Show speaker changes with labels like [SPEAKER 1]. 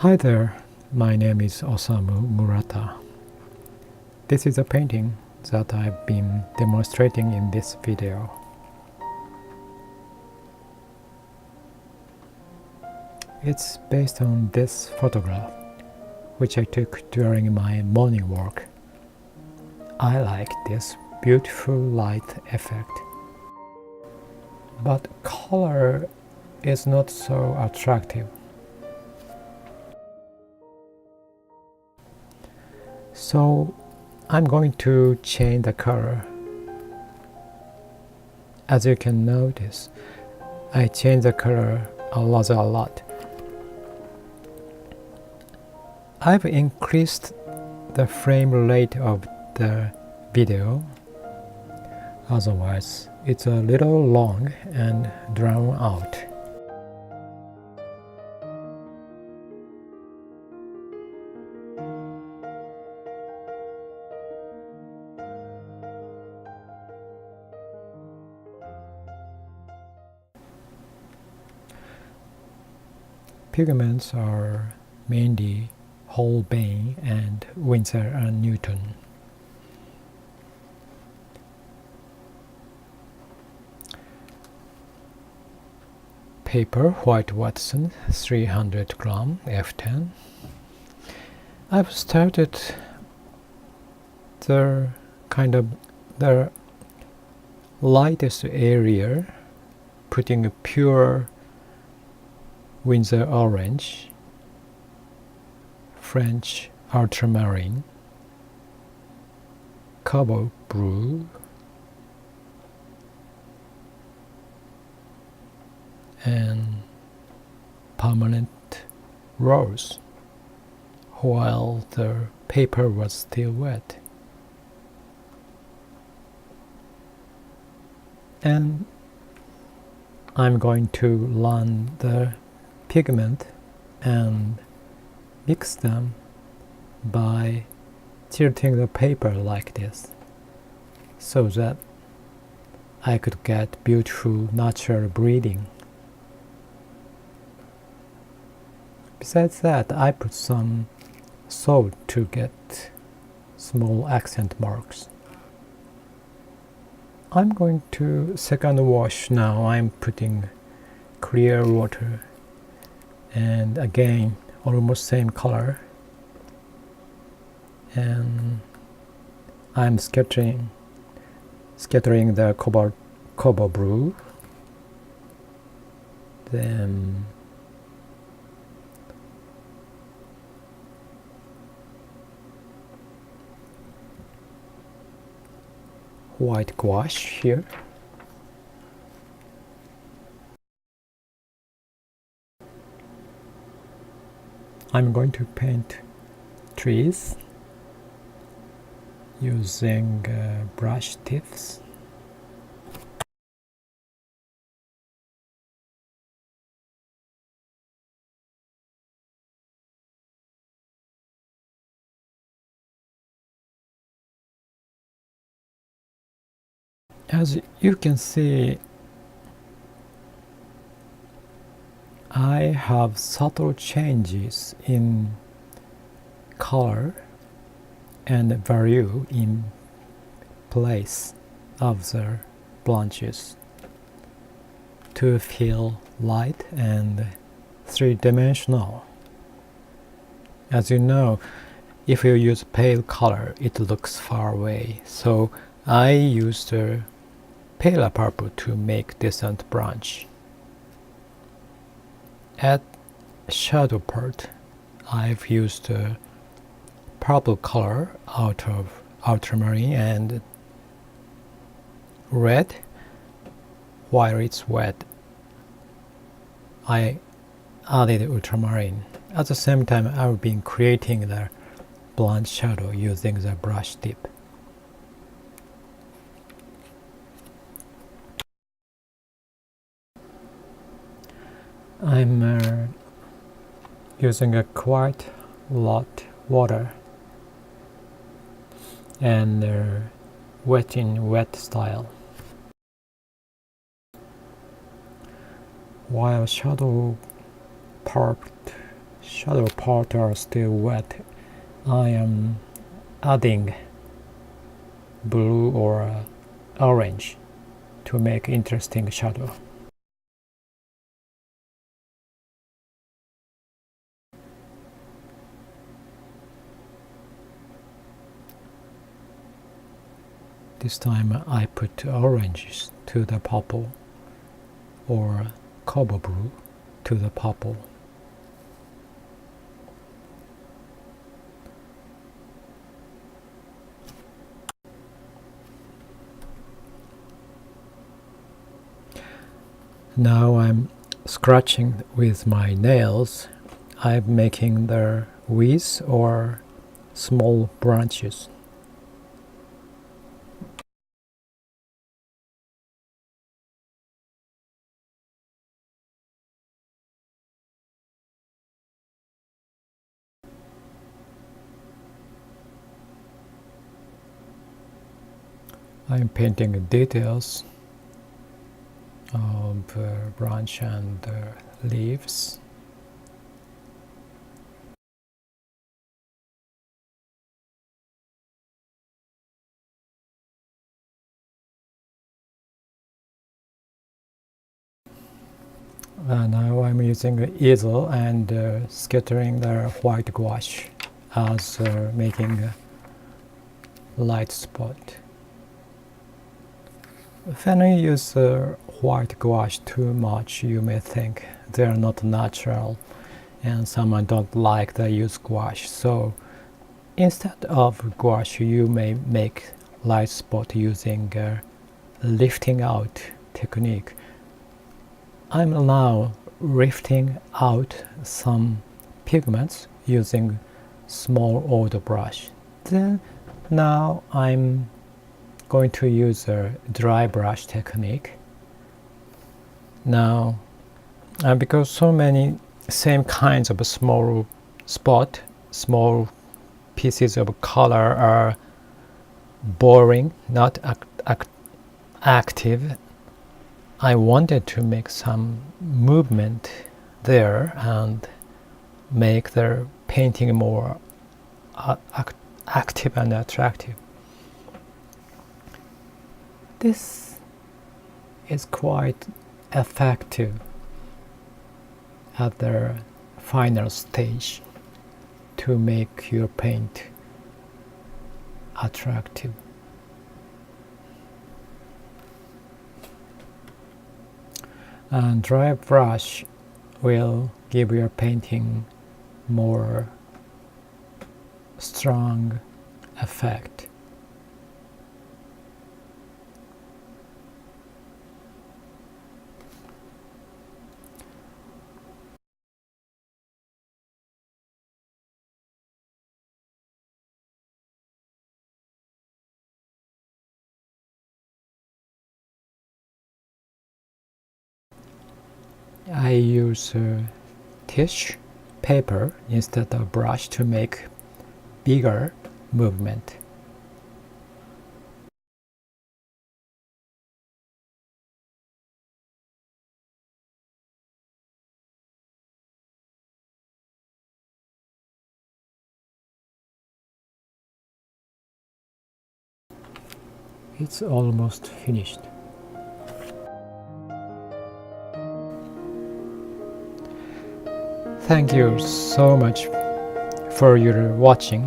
[SPEAKER 1] Hi there, my name is Osamu Murata. This is a painting that I've been demonstrating in this video. It's based on this photograph, which I took during my morning walk. I like this beautiful light effect. But color is not so attractive. So I'm going to change the color. As you can notice, I change the color a lot. I've increased the frame rate of the video, otherwise it's a little long and drawn out. Pigments are mainly Holbein and Winsor Newton. Paper White Watson 300 gram F10. I've started the lightest area, putting a pure Winsor orange, French ultramarine, Cobalt Blue, and permanent rose, while the paper was still wet. And I'm going to run the pigment and mix them by tilting the paper like this, so that I could get beautiful natural bleeding. Besides that, I put some salt to get small accent marks. I'm going to second wash now. I'm putting clear water, and again almost same color, and I'm scattering the cobalt blue, then white gouache here. I'm going to paint trees using brush tips. As you can see, I have subtle changes in color and value in place of the branches to feel light and three-dimensional. As you know, if you use pale color, it looks far away, so I used a paler purple to make decent branch. At shadow part, I've used a purple color out of ultramarine and red. While it's wet, I added ultramarine. At the same time, I've been creating the blonde shadow using the brush tip. I'm using a quite lot water and wet in wet style. While shadow part shadow part are still wet, I am adding blue or orange to make interesting shadow. This time I put oranges to the purple or cobalt blue to the purple. Now I'm scratching with my nails. I'm making the weeds or small branches. I'm painting details of branch and leaves. Now I'm using an easel and scattering the white gouache as making a light spot. When you use white gouache too much, you may think they are not natural and someone don't like the use gouache. So instead of gouache, you may make light spot using lifting out technique. I'm now lifting out some pigments using small old brush. Then now I'm going to use a dry brush technique. Now, because so many same kinds of small spot, small pieces of color are boring, not active, I wanted to make some movement there and make the painting more active and attractive. This is quite effective at the final stage to make your paint attractive. And dry brush will give your painting more strong effect. I use tissue paper instead of brush to make bigger movement. It's almost finished. Thank you so much for your watching.